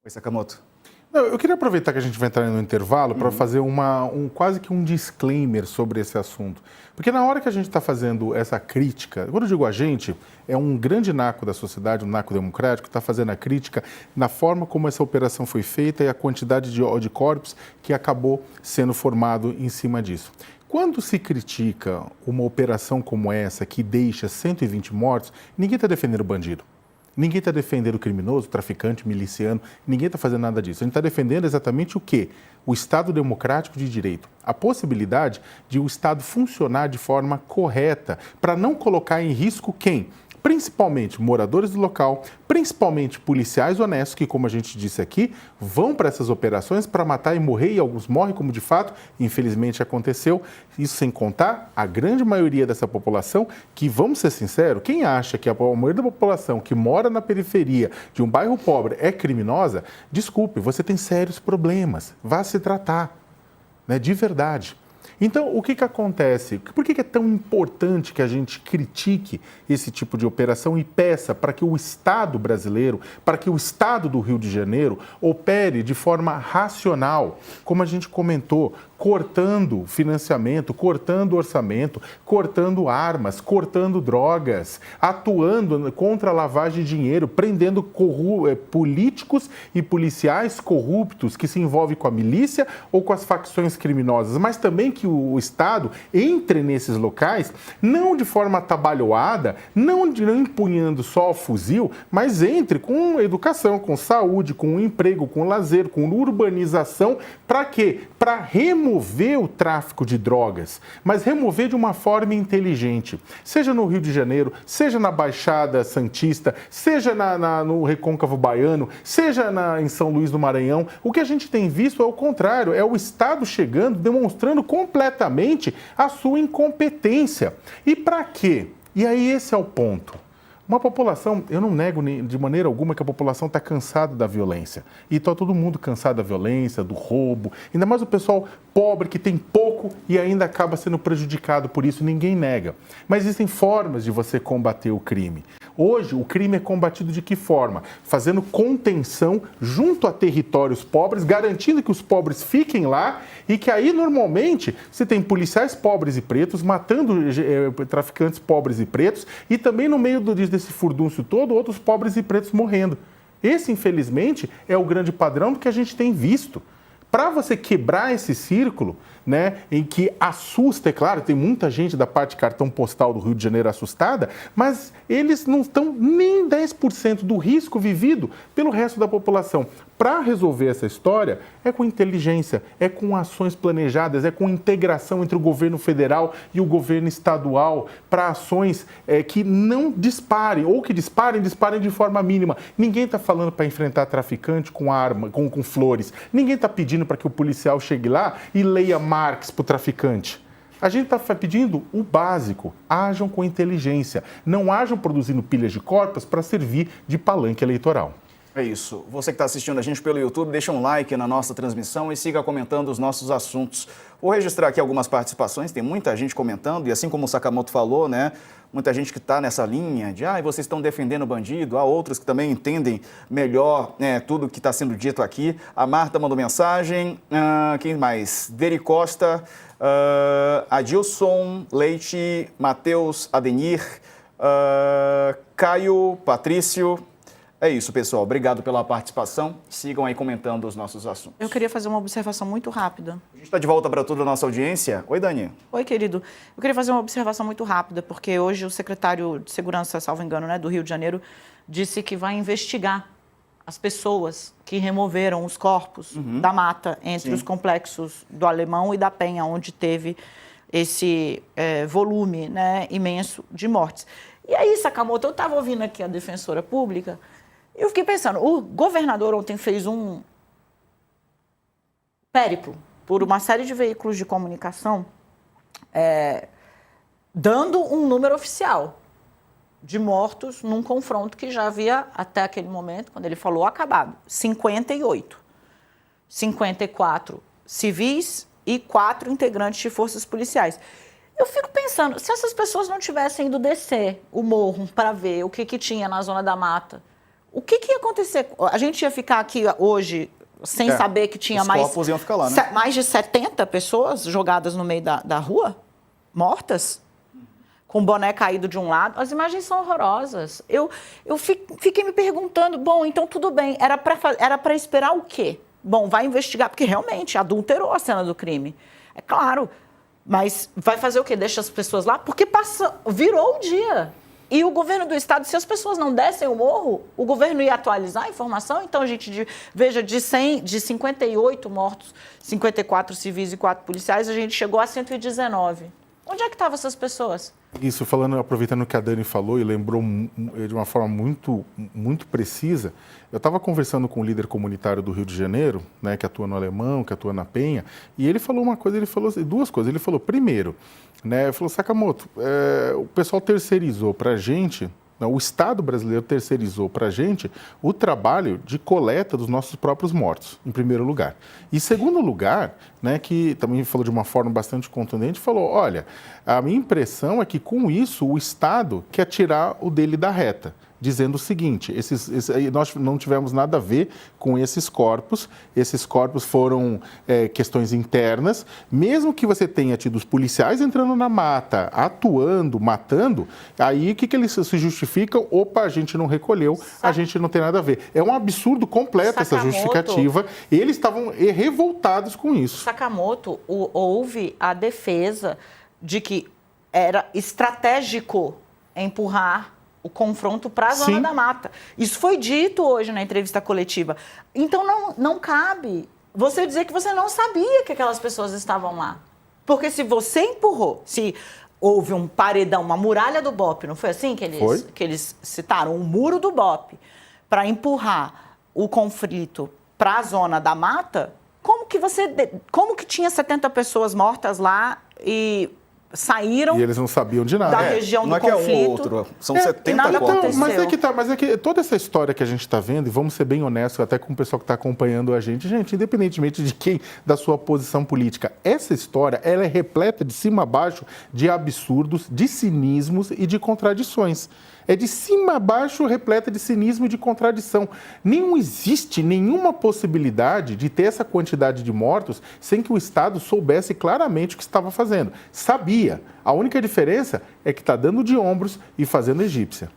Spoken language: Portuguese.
Oi, Sakamoto. Não, eu queria aproveitar que a gente vai entrar no intervalo para fazer quase que um disclaimer sobre esse assunto. Porque na hora que a gente está fazendo essa crítica, quando eu digo a gente, é um grande naco da sociedade, um naco democrático, que está fazendo a crítica na forma como essa operação foi feita e a quantidade de corpos que acabou sendo formado em cima disso. Quando se critica uma operação como essa, que deixa 120 mortos, ninguém está defendendo o bandido. Ninguém está defendendo o criminoso, o traficante, o miliciano, ninguém está fazendo nada disso. A gente está defendendo exatamente o quê? O Estado democrático de direito. A possibilidade de o Estado funcionar de forma correta, para não colocar em risco quem? Principalmente moradores do local, principalmente policiais honestos, que, como a gente disse aqui, vão para essas operações para matar e morrer, e alguns morrem, como de fato, infelizmente, aconteceu. Isso sem contar a grande maioria dessa população, que, vamos ser sinceros, quem acha que a maioria da população que mora na periferia de um bairro pobre é criminosa, desculpe, você tem sérios problemas, vá se tratar, né, de verdade. Então, o que acontece? Por que é tão importante que a gente critique esse tipo de operação e peça para que o Estado brasileiro, para que o Estado do Rio de Janeiro opere de forma racional, como a gente comentou, cortando financiamento, cortando orçamento, cortando armas, cortando drogas, atuando contra a lavagem de dinheiro, prendendo políticos e policiais corruptos que se envolvem com a milícia ou com as facções criminosas, mas também que o Estado entre nesses locais, não de forma atabalhoada, não empunhando só o fuzil, mas entre com educação, com saúde, com emprego, com lazer, com urbanização. Para quê? Para remover o tráfico de drogas, mas remover de uma forma inteligente. Seja no Rio de Janeiro, seja na Baixada Santista, seja no Recôncavo Baiano, seja em São Luís do Maranhão. O que a gente tem visto é o contrário, é o Estado chegando, demonstrando completamente a sua incompetência. E para quê? E aí esse é o ponto. Uma população, eu não nego de maneira alguma que a população está cansada da violência. E está todo mundo cansado da violência, do roubo. Ainda mais o pessoal pobre que tem pouco e ainda acaba sendo prejudicado por isso, ninguém nega. Mas existem formas de você combater o crime. Hoje, o crime é combatido de que forma? Fazendo contenção junto a territórios pobres, garantindo que os pobres fiquem lá e que aí, normalmente, você tem policiais pobres e pretos matando traficantes pobres e pretos e também no meio desse furdúncio todo, outros pobres e pretos morrendo. Esse, infelizmente, é o grande padrão que a gente tem visto. Para você quebrar esse círculo, né, em que assusta, é claro, tem muita gente da parte de cartão postal do Rio de Janeiro assustada, mas eles não estão nem 10% do risco vivido pelo resto da população. Para resolver essa história, é com inteligência, é com ações planejadas, é com integração entre o governo federal e o governo estadual, para ações que não disparem, ou que disparem de forma mínima. Ninguém está falando para enfrentar traficante com arma, com flores. Ninguém está pedindo para que o policial chegue lá e leia Marx para o traficante. A gente está pedindo o básico, ajam com inteligência, não ajam produzindo pilhas de corpos para servir de palanque eleitoral. É isso. Você que está assistindo a gente pelo YouTube, deixa um like na nossa transmissão e siga comentando os nossos assuntos. Vou registrar aqui algumas participações, tem muita gente comentando, e assim como o Sakamoto falou, né, muita gente que está nessa linha de vocês estão defendendo o bandido, há outros que também entendem melhor tudo que está sendo dito aqui. A Marta mandou mensagem, quem mais? Deri Costa, Adilson Leite, Matheus Adenir, Caio, Patrício. É isso, pessoal. Obrigado pela participação. Sigam aí comentando os nossos assuntos. Eu queria fazer uma observação muito rápida. A gente está de volta para toda a nossa audiência. Oi, Dani. Oi, querido. Eu queria fazer uma observação muito rápida, porque hoje o secretário de Segurança, salvo engano, né, do Rio de Janeiro, disse que vai investigar as pessoas que removeram os corpos da mata entre os complexos do Alemão e da Penha, onde teve esse volume, né, imenso de mortes. E aí, Sakamoto, eu estava ouvindo aqui a defensora pública. Eu fiquei pensando, o governador ontem fez um périplo por uma série de veículos de comunicação, dando um número oficial de mortos num confronto que já havia, até aquele momento, quando ele falou, acabado. 58. 54 civis e 4 integrantes de forças policiais. Eu fico pensando, se essas pessoas não tivessem ido descer o morro para ver o que tinha na zona da mata, O que ia acontecer? A gente ia ficar aqui hoje sem saber que tinha os corpos iam ficar lá, né? mais de 70 pessoas jogadas no meio da rua, mortas, com o boné caído de um lado. As imagens são horrorosas. Eu fiquei me perguntando, bom, então tudo bem, era para esperar o quê? Bom, vai investigar, porque realmente adulterou a cena do crime. É claro, mas vai fazer o quê? Deixa as pessoas lá? Porque virou o dia. E o governo do estado, se as pessoas não dessem o morro, o governo ia atualizar a informação. Então, a gente veja, de 58 mortos, 54 civis e 4 policiais, a gente chegou a 119. Onde é que estavam essas pessoas? Isso, aproveitando o que a Dani falou e lembrou de uma forma muito, muito precisa, eu estava conversando com um líder comunitário do Rio de Janeiro, né, que atua no Alemão, que atua na Penha, e ele falou uma coisa, ele falou duas coisas. Ele falou, primeiro, né, ele falou, Sakamoto, o pessoal terceirizou para a gente, o Estado brasileiro terceirizou para a gente o trabalho de coleta dos nossos próprios mortos, em primeiro lugar. E segundo lugar, né, que também falou de uma forma bastante contundente, falou, olha, a minha impressão é que com isso o Estado quer tirar o dele da reta, dizendo o seguinte, nós não tivemos nada a ver com esses corpos foram questões internas, mesmo que você tenha tido os policiais entrando na mata, atuando, matando, aí o que eles se justificam? Opa, a gente não recolheu, a gente não tem nada a ver. É um absurdo completo essa justificativa, eles estavam revoltados com isso. Sakamoto, houve a defesa de que era estratégico empurrar o confronto para a zona da mata. Isso foi dito hoje na entrevista coletiva. Então, não cabe você dizer que você não sabia que aquelas pessoas estavam lá. Porque se você empurrou, se houve um paredão, uma muralha do BOPE, não foi assim que eles citaram? Um muro do BOPE para empurrar o conflito para a zona da mata, como que tinha 70 pessoas mortas lá e saíram e eles não sabiam de nada. Da região do conflito. Não é que é um ou outro, são 70 corpos. Mas é que toda essa história que a gente está vendo, e vamos ser bem honestos até com o pessoal que está acompanhando a gente, independentemente de quem, da sua posição política, essa história, ela é repleta de cima a baixo de absurdos, de cinismos e de contradições. É de cima a baixo repleta de cinismo e de contradição. Não existe nenhuma possibilidade de ter essa quantidade de mortos sem que o Estado soubesse claramente o que estava fazendo. Sabia. A única diferença é que está dando de ombros e fazendo egípcia.